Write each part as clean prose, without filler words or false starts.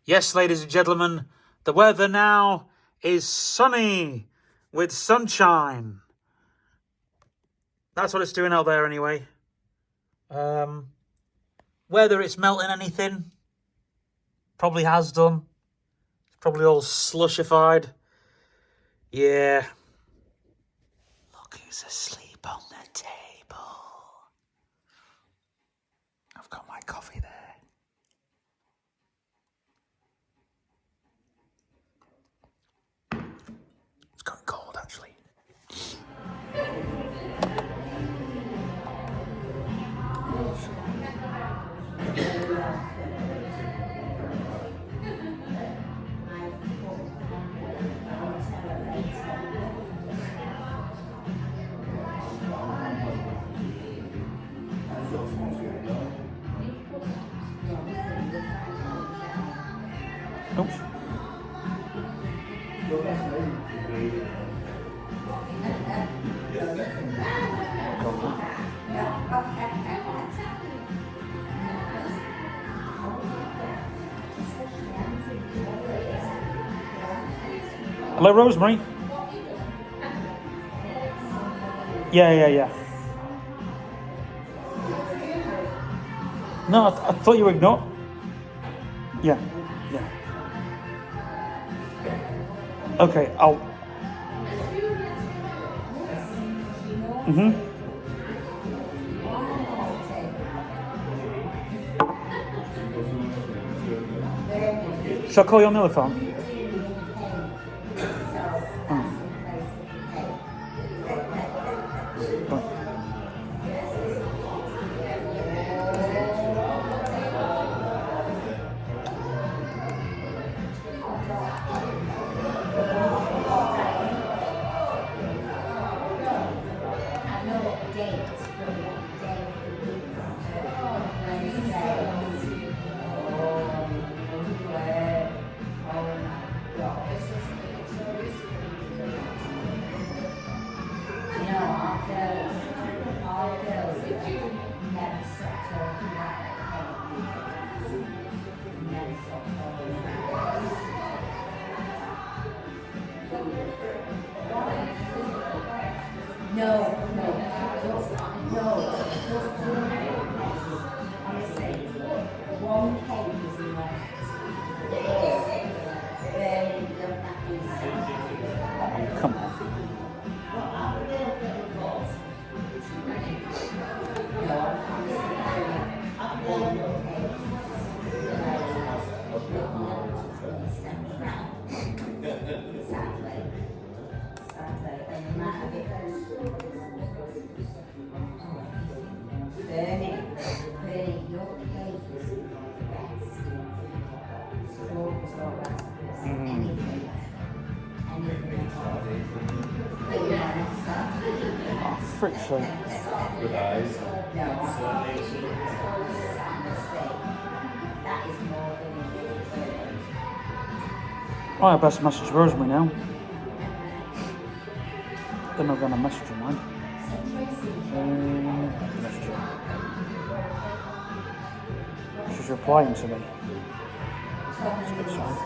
Yes, ladies and gentlemen, the weather now is sunny with sunshine. That's what it's doing out there anyway. Whether it's melting anything, probably has done. It's probably all slushified. Yeah. Look who's asleep on the table. I've got my coffee there. It's going cold, actually. Oops. Hello, Rosemary. Yeah. No, I thought you were not. Yeah. Okay, I'll. Shall I call you on the other phone? Come on. Friction. With eyes. Oh, I best message Rosemary now. They're not going to message her, man. Message her. She's replying to me. It's a bit sad.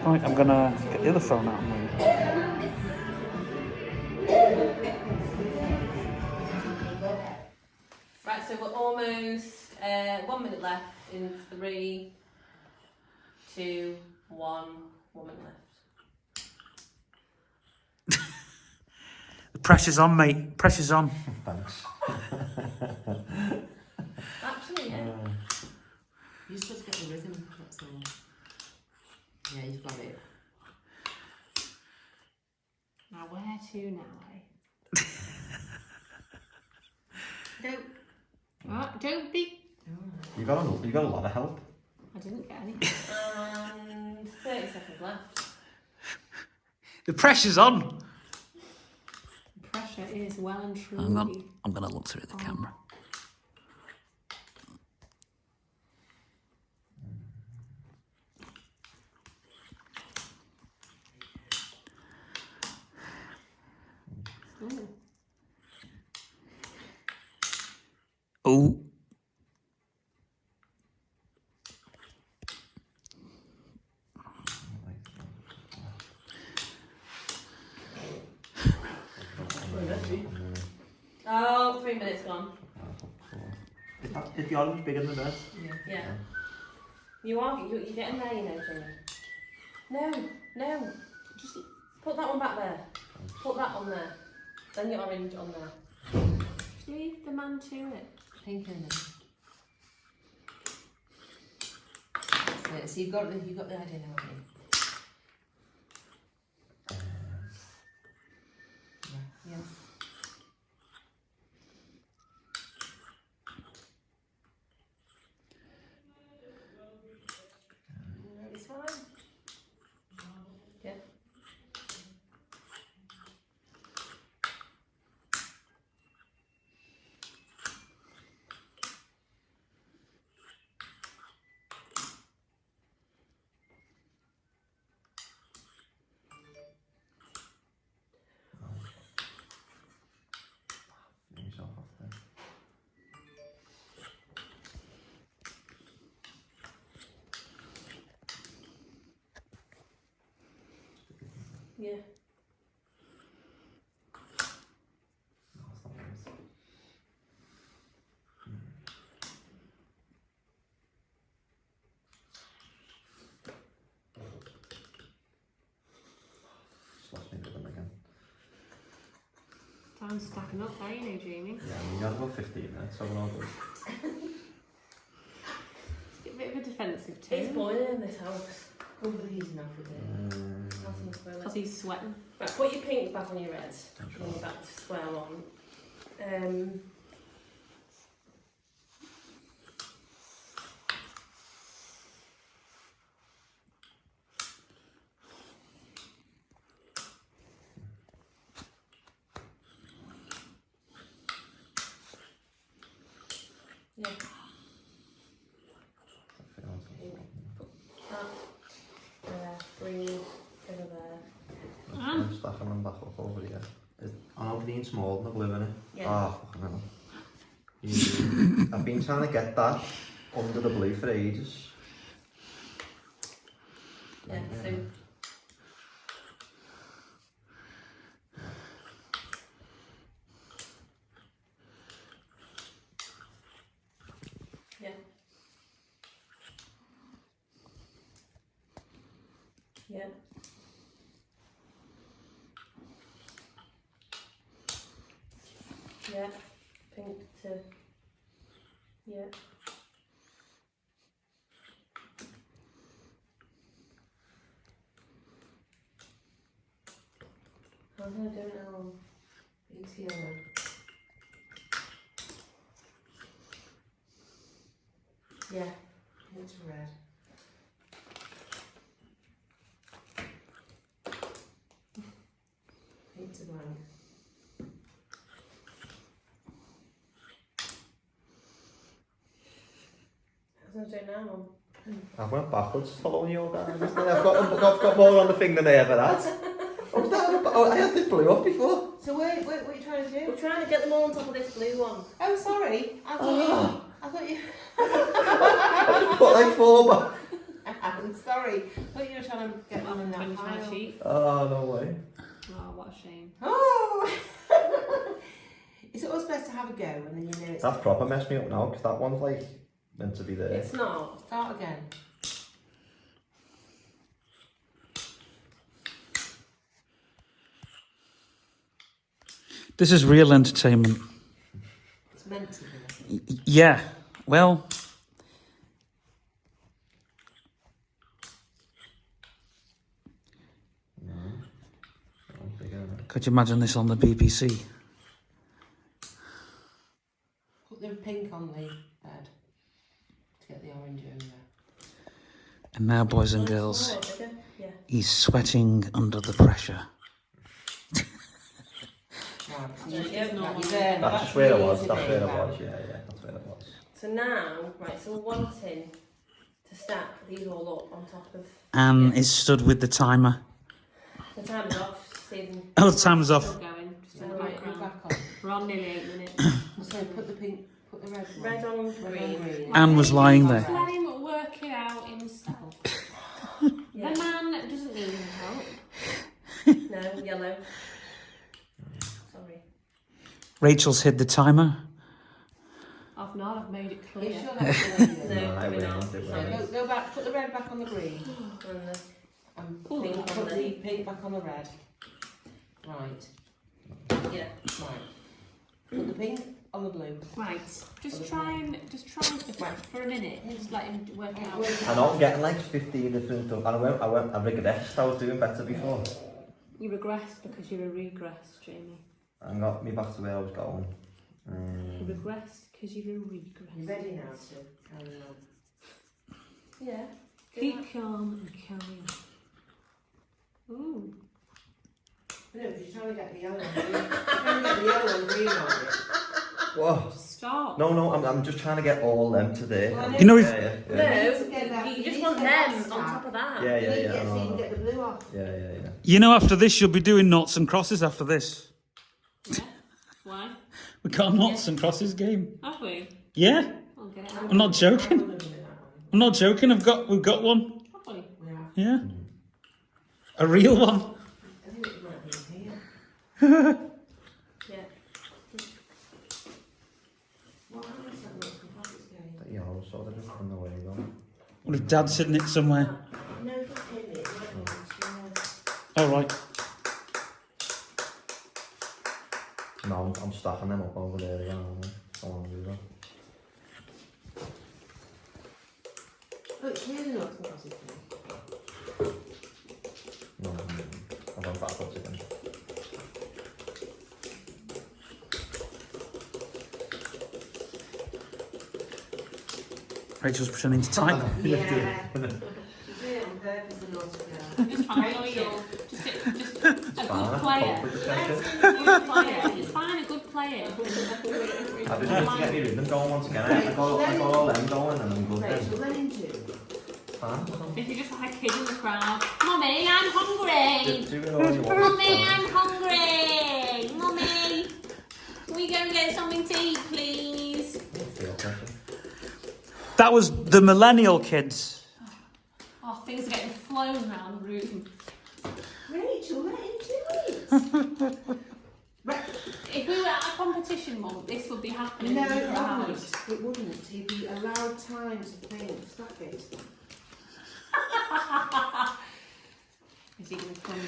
Right, I'm going to get the other phone out. Right, so we're almost 1 minute left in 3, 2, 1. 1 minute left. The pressure's on, mate. Pressure's on. Thanks. Actually, yeah. You're supposed to get the rhythm, that's all. Yeah, you've got it. Now where to now, eh? Don't be. You got a lot of help. I didn't get any. And 30 seconds left. The pressure's on. The pressure is well and truly. Hang on. I'm going to look through the camera. Oh. Oh, 3 minutes gone. Is the orange bigger than that? Yeah. You're getting there, you know, Jimmy. No. Just put that one back there. Put that on there. Then your orange on there. Just leave the man to it. Pink in it. That's it. So you've got the idea now, haven't you? Yeah. It's fine. Yeah. Finish yourself off there. Yeah. No, it's not nice. Just lost me rhythm again. Time's stacking up there, you know, Jamie. Yeah, we got about 15 minutes, so we're all good. Get a bit of a defensive too. It's boiling in this house. Go for the heating off with it. Because he's sweating. Right, put your pink back on your reds. Sure. And you're back to square one. Yeah. That. There. Breathe. Over there. I'm stacking them back up over here. I know being small and the blue in it. Yeah. Ah, fucking hell. I've been trying to get that under the blue for ages. Yeah, so. Yeah. Yeah. Yeah. Pink to. Yeah. How do I do it now? Pink's yellow. Yeah. Pink's red. Pink's blank. How do I do it now? I've went backwards following you guys. I've got more on the thing than I ever had. I had this blue off before. So what are you trying to do? We're trying to get them all on top of this blue one. Oh, sorry. I thought you. I just put like 4 back. I'm sorry. I thought you were trying to get them in that Finish my pile. sheet. Oh, no way. Oh, what a shame. Oh! It's always best to have a go and then you know it's. That's proper messed me up now, because that one's like meant to be there. It's not. Start again. This is real entertainment. It's meant to be. Yeah, well, No. That one's bigger than it. could you imagine this on the BBC? Put the pink on the bed to get the orange in there. And now, boys and girls, Oh, bigger? Yeah. he's sweating under the pressure. Right, so Yeah, you yeah, get no, that. no. There, That's just where it was. easy That's bit, where it right. was. Yeah, that's where it was. So now, right, so we're wanting to stack these all up on top of Anne is stood with the timer. the timer's off. Stephen. Oh, the timer's off. Still going. Just in the Right, go background. back on. We're on nearly 8 minutes. So put the pink Put the red one. Red on green. Anne was lying there. Just let him work it out himself. Yeah. The man doesn't need help. No, yellow. Sorry. Rachel's hid the timer. I've not, I've made it Are you clear. sure that's the one? No, I probably win, not. I win. Sorry. Go back, put the red back on the green. And the And Ooh, pink, pink on put the- the pink back on the red. Right, yeah. right. Put the pink on the blue. Right, just try and for a minute, just let him work it out. I know I'm getting like 15 different stuff. And I regressed. I was doing better before. You regressed because you're a regress, Jamie. And got me back to where I was going. You regressed because you're a regress. You ready now to carry on? Yeah. Keep calm and carry on. Ooh. No, because you're trying to get the yellow and green. You're trying to get the yellow and green on it. Whoa. Stop. No, I'm just trying to get all them today. Well, I You know, if Yeah. No, to get that- you you just need want to get them that on star. top of that. Yeah, You need to yeah. get so you no. can get the blue off. Yeah. you know, after this, you'll be doing noughts and crosses after this. Yeah? Why? We got a noughts and crosses game. Have we? Yeah, I'll get it out. I'm not joking. I'm not joking. We've got one. Have we? Yeah, a real one. I think it might be here. Yeah. What happens to that little composites game? That yellow sort of just on the way going. What if Dad's hidden it somewhere? No, just hit it. It might be next to All right. No, I'm stacking them up over there again. Aren't I? I want to do that. Oh, it's really not composites game. No, I went backwards again. Rachel's pretending to type. Yeah. You do it on purpose and not to go. Just trying to show you. Just a good Fine, player. confidence checker. A good player. It's fine, a good player. I just need to get my rhythm going once again. I got all them going and I'm good Rachel, then. let him do. Fine. If you're just like a kid in the crowd, Mummy, I'm hungry. Do it all you want. Mummy, I'm hungry. Mummy, can we go and get something to eat, please? Feel pressure. That was the millennial kids. Oh, things are getting flown around the room. Rachel, let him do it. If we were at a competition, Mum, this would be happening No, in the it crowd. wouldn't. It wouldn't. He'd be allowed time to think. Stop it. Is he going to crumble?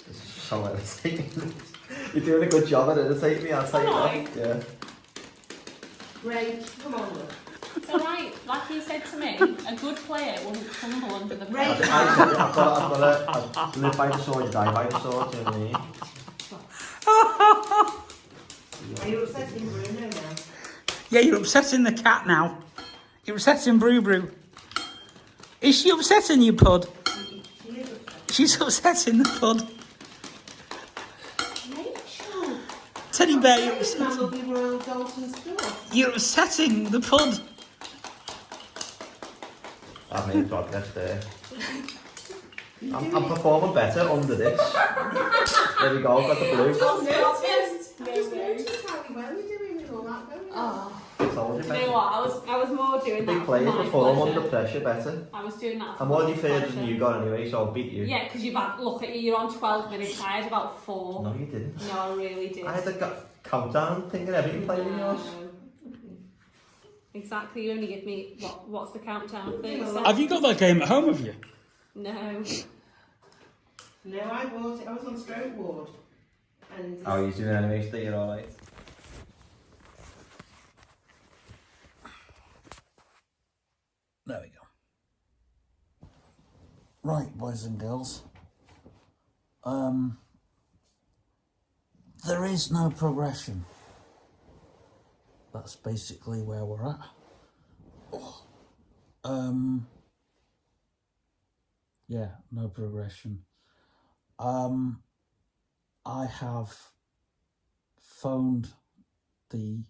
This is so irritating. You're doing a good job at irritating me, I'll tell you Am that. Yeah. Rach, come on, look. It's alright, like he said to me, a good player wouldn't crumble under the Right. pressure. I live by the sword, you die by the sword, do you know what I mean? Are you upsetting Bruno now? Yeah, you're upsetting the cat now. You're upsetting Brew Brew. Is she upsetting you, Pud? She is upset. She's upsetting the Pud. Rachel! Teddy bear, you're My upsetting. lovely Royal Dalton stuff. You're upsetting the Pud. I've made progress there. I'm performing better under this. There we go, got the blue. Just noticed how well you're doing with all that going on. Oh, Told you you know better. what? I was more doing that Big for players my perform pleasure. under pressure better. I was doing that for I'm my already further pleasure. than you got anyway, so I'll beat you. Yeah, because you've had, look at you, you're on 12 minutes, I had about 4. No, you didn't. No, I really did. I had the countdown thing and everything played in yours. Exactly, you only give me, what's the countdown? 30 Well, seconds? Have you got that game at home, have you? No. No, I bought it. I was on stroke ward. And How are you doing anyway, so you're alright? There we go. Right, boys and girls. There is no progression. That's basically where we're at. Yeah, no progression. I have phoned the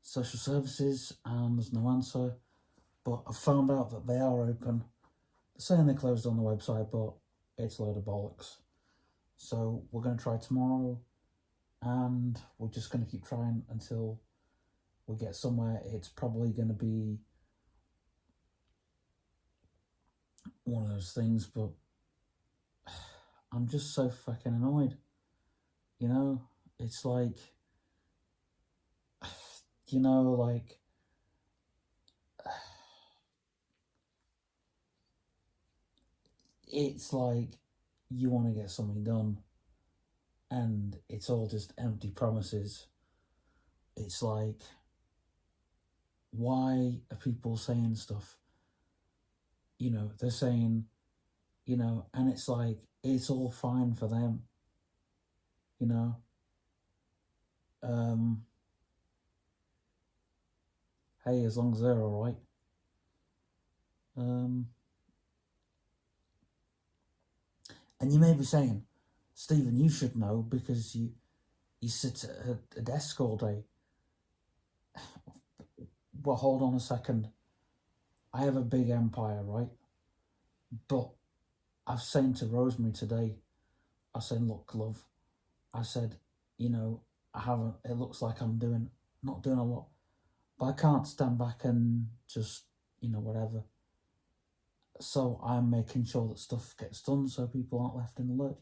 social services and there's no answer. But I found out that they are open. They're saying they're closed on the website, but it's a load of bollocks. So we're going to try tomorrow and we're just going to keep trying until we get somewhere. It's probably going to be one of those things, but I'm just so fucking annoyed. You know, it's like, you know, like, it's like you want to get something done and it's all just empty promises. It's like, why are people saying stuff? You know, they're saying, you know, and it's like, it's all fine for them, you know. Hey, as long as they're all right. And you may be saying, Stephen, you should know because you sit at a desk all day. Well, hold on a second. I have a big empire, right? But I've saying to Rosemary today, I said, look, love, I said, you know, it looks like I'm not doing a lot, but I can't stand back and just, you know, whatever. So I'm making sure that stuff gets done so people aren't left in the lurch.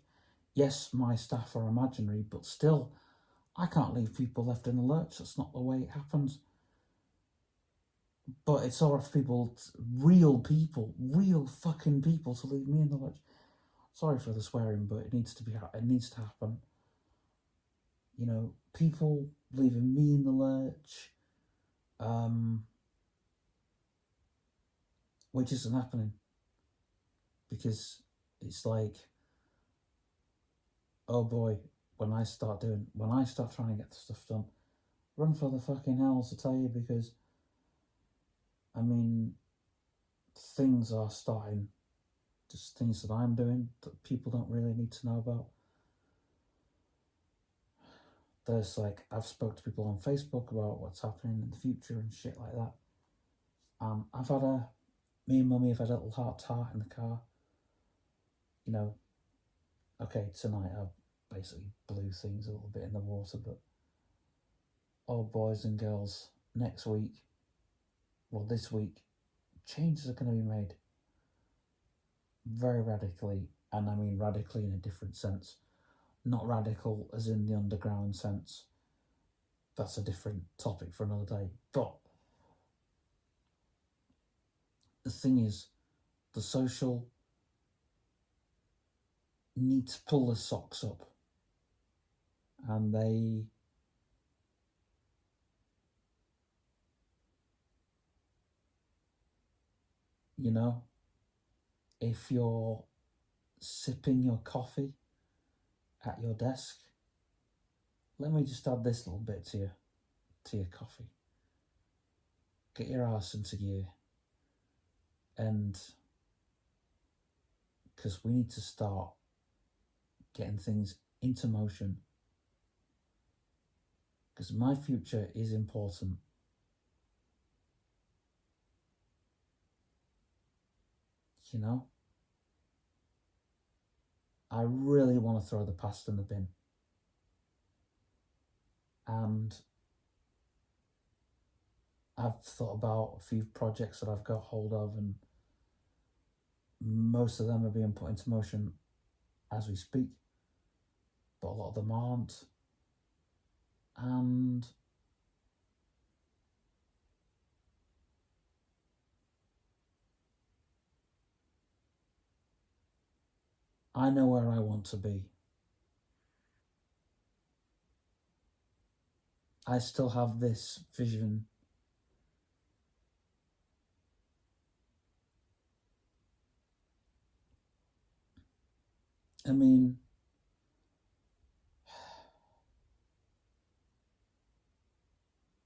Yes, my staff are imaginary, but still, I can't leave people left in the lurch. That's not the way it happens. But it's all right for real fucking people to leave me in the lurch. Sorry for the swearing, but it needs to happen. You know, people leaving me in the lurch, which isn't happening. Because it's like, oh boy, when I start trying to get the stuff done, run for the fucking hills, I tell you, because, I mean, things are starting, just things that I'm doing that people don't really need to know about. There's like, I've spoke to people on Facebook about what's happening in the future and shit like that. Me and Mummy have had a little heart-to-heart in the car. You know, okay, tonight I basically blew things a little bit in the water, but oh, boys and girls, next week, well, this week, changes are going to be made very radically, and I mean radically in a different sense. Not radical as in the underground sense. That's a different topic for another day. But the thing is, the social need to pull their socks up, and they you know, if you're sipping your coffee at your desk, let me just add this little bit to your coffee. Get your arse into gear, and because we need to start getting things into motion, because my future is important. You know, I really want to throw the past in the bin, and I've thought about a few projects that I've got hold of, and most of them are being put into motion as we speak, but a lot of them aren't. And I know where I want to be. I still have this vision. I mean,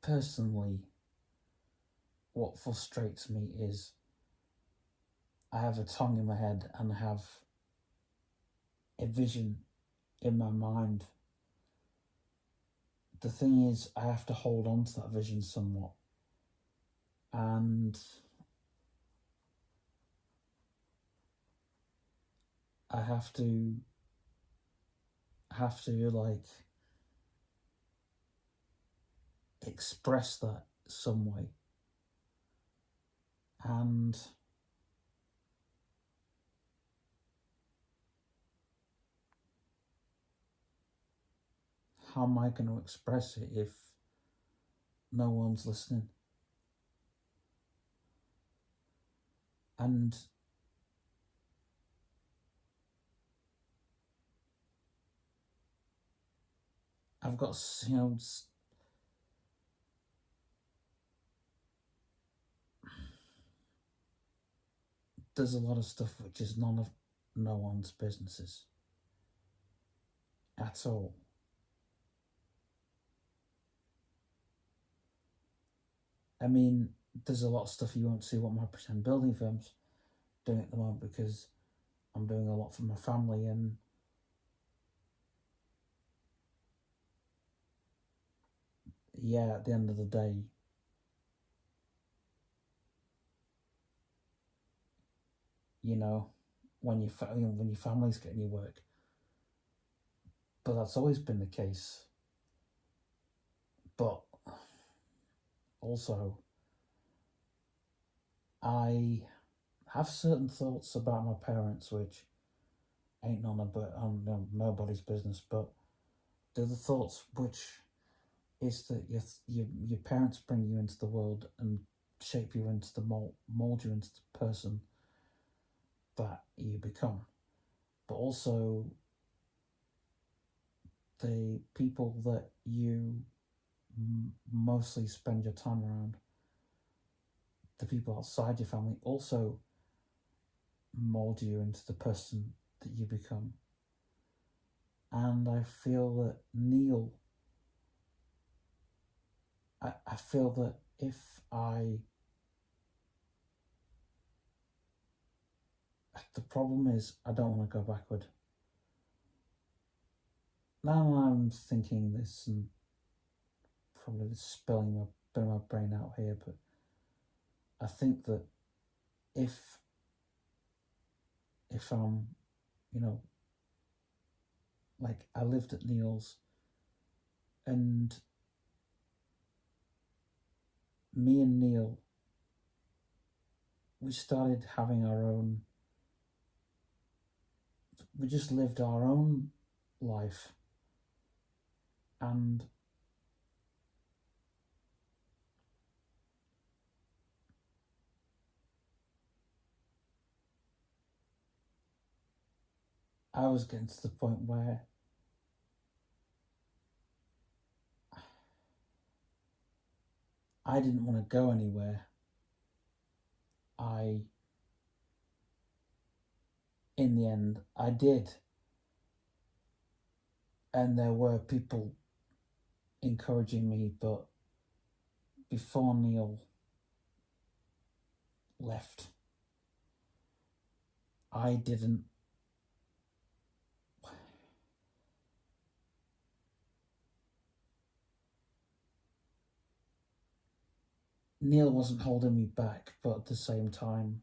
personally, what frustrates me is I have a tongue in my head and I have a vision in my mind. The thing is, I have to hold on to that vision somewhat. And I have to like express that some way. And how am I going to express it if no one's listening? And I've got, there's a lot of stuff which is none of no one's businesses at all. I mean, there's a lot of stuff you won't see what my pretend building firm's doing at the moment, because I'm doing a lot for my family, and yeah, at the end of the day, you know, when your family's getting your work. But that's always been the case. But also, I have certain thoughts about my parents which ain't nobody's business, but they're the thoughts which is that your parents bring you into the world and shape you into the mold you into the person that you become. But also the people that you mostly spend your time around, the people outside your family, also mold you into the person that you become. And I feel that Neil, I feel that if the problem is I don't want to go backward. Now I'm thinking this and probably spilling a bit of my brain out here, but I think that if I'm, like I lived at Neil's, and me and Neil, we started having we just lived our own life, and I was getting to the point where I didn't want to go anywhere. In the end, I did. And there were people encouraging me, but before Neil left, I didn't. Neil wasn't holding me back, but at the same time,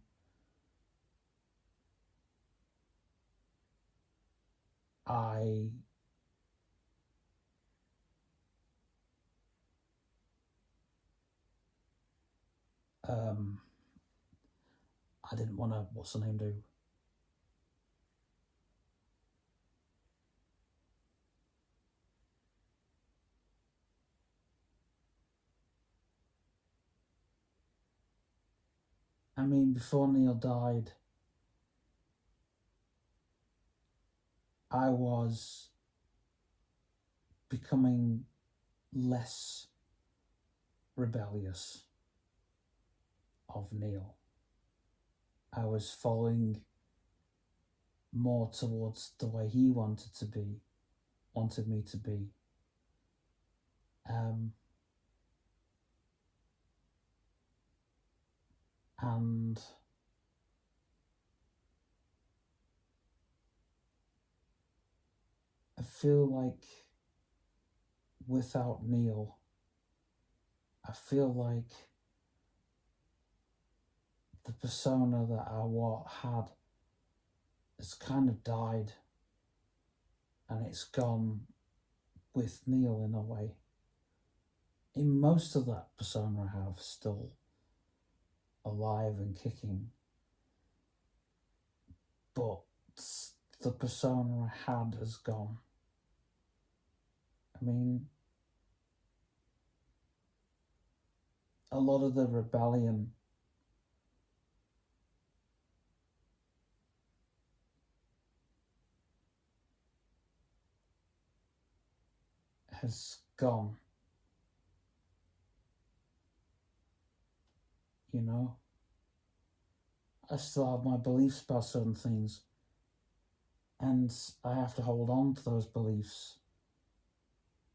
I didn't want to, what's the name do? I mean, before Neil died, I was becoming less rebellious of Neil. I was following more towards the way he wanted me to be. And I feel like without Neil, I feel like the persona that I had has kind of died, and it's gone with Neil in a way. in most of that persona I have still alive and kicking, but the persona I had has gone. I mean, a lot of the rebellion has gone. You know, I still have my beliefs about certain things, and I have to hold on to those beliefs,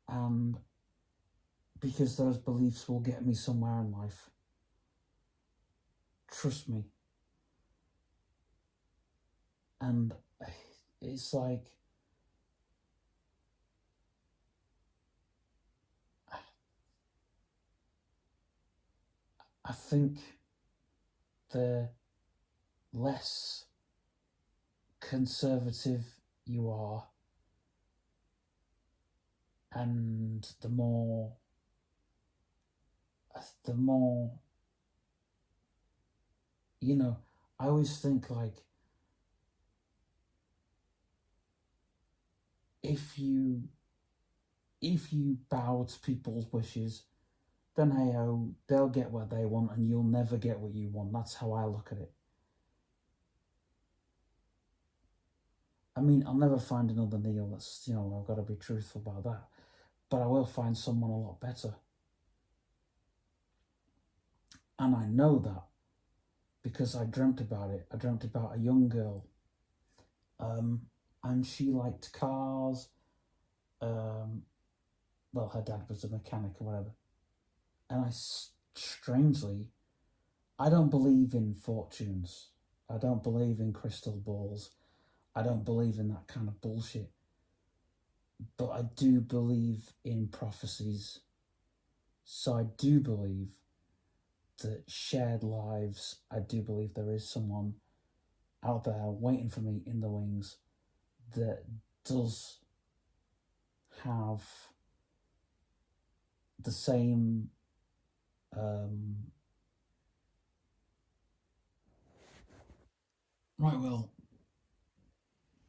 and because those beliefs will get me somewhere in life. Trust me. And it's like, I think the less conservative you are, and the more, you know, I always think like, if you bow to people's wishes, then hey ho, they'll get what they want and you'll never get what you want. That's how I look at it. I mean, I'll never find another Neil. That's, you know, I've got to be truthful about that. But I will find someone a lot better. And I know that because I dreamt about it. I dreamt about a young girl. And she liked cars. Well, her dad was a mechanic or whatever. And strangely, I don't believe in fortunes. I don't believe in crystal balls. I don't believe in that kind of bullshit. But I do believe in prophecies. So I do believe that shared lives, I do believe there is someone out there waiting for me in the wings that does have the same right, well,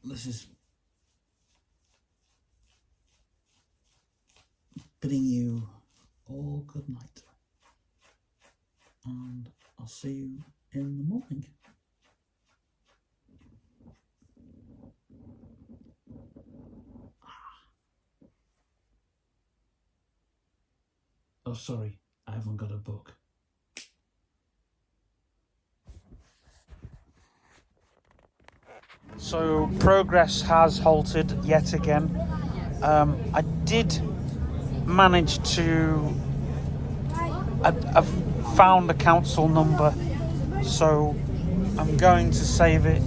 this is bidding you all good night, and I'll see you in the morning. Oh, sorry, I haven't got a book. So progress has halted yet again. I did manage to... I've found the council number, so I'm going to save it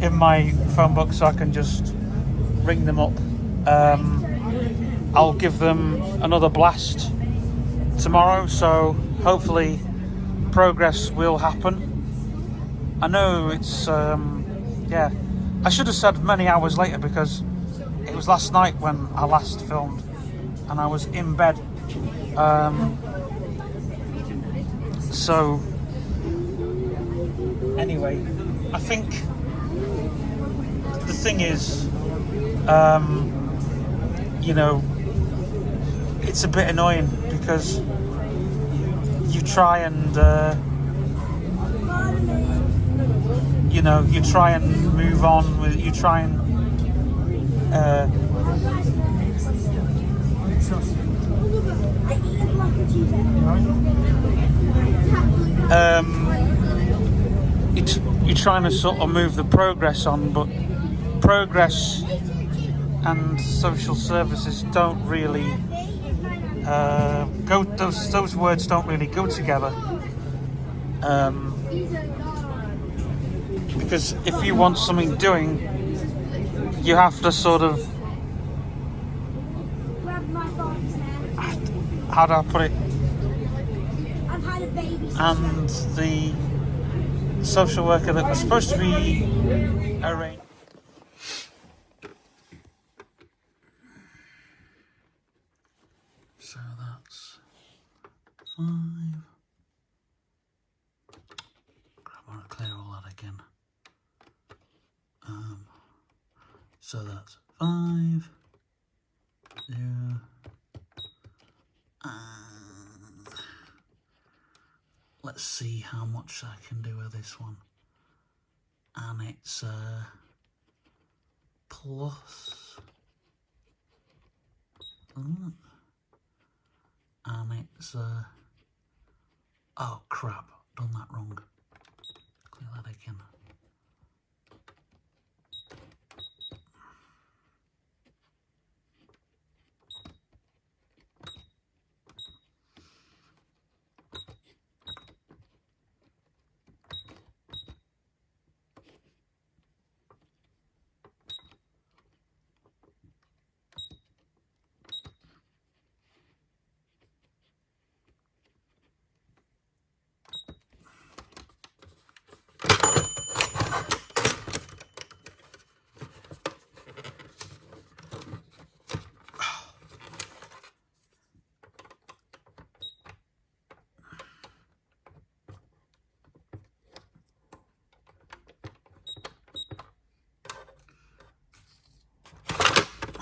in my phone book so I can just ring them up. I'll give them another blast tomorrow, so hopefully progress will happen. I know it's yeah, I should have said many hours later because it was last night when I last filmed and I was in bed. So anyway, I think the thing is, you know, it's a bit annoying because you try and you know, you try and move on with, you try and you're trying to sort of move the progress on, but progress and social services don't really go, those words don't really go together. Because if you want something doing, you have to sort of, how do I put it? And the social worker that was supposed to be arranged. So that's 5. I want to clear all that again. So that's 5, 0, and let's see how much I can do with this one. And it's plus, and it's oh crap, done that wrong. Clear that again.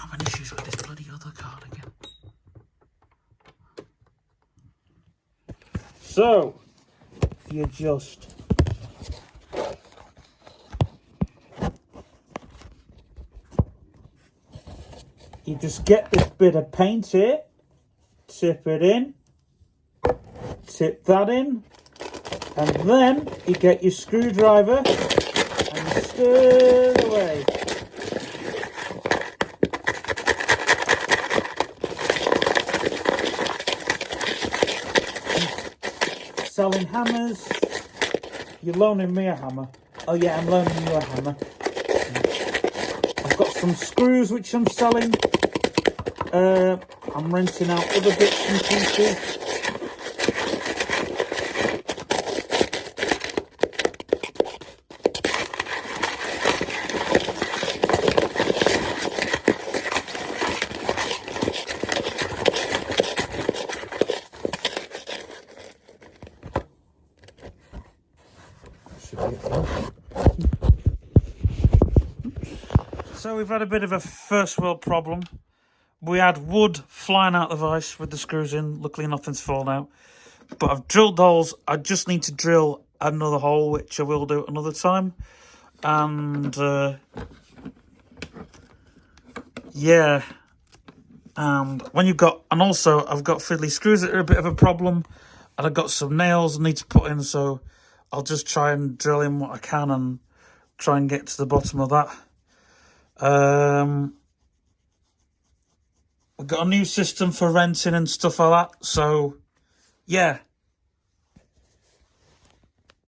I'm having issues with this bloody other card again. So, you just get this bit of paint here, tip it in, tip that in, and then you get your screwdriver and you stir it away. Selling hammers. You're loaning me a hammer. Oh yeah, I'm loaning you a hammer. I've got some screws which I'm selling. I'm renting out other bits and pieces. So we've had a bit of a first world problem. We had wood flying out the vise with the screws in. Luckily nothing's fallen out. But I've drilled holes. I just need to drill another hole, which I will do another time. And yeah. When you've got, and also I've got fiddly screws that are a bit of a problem. And I've got some nails I need to put in, so I'll just try and drill in what I can and try and get to the bottom of that. We've got a new system for renting and stuff like that. So, yeah,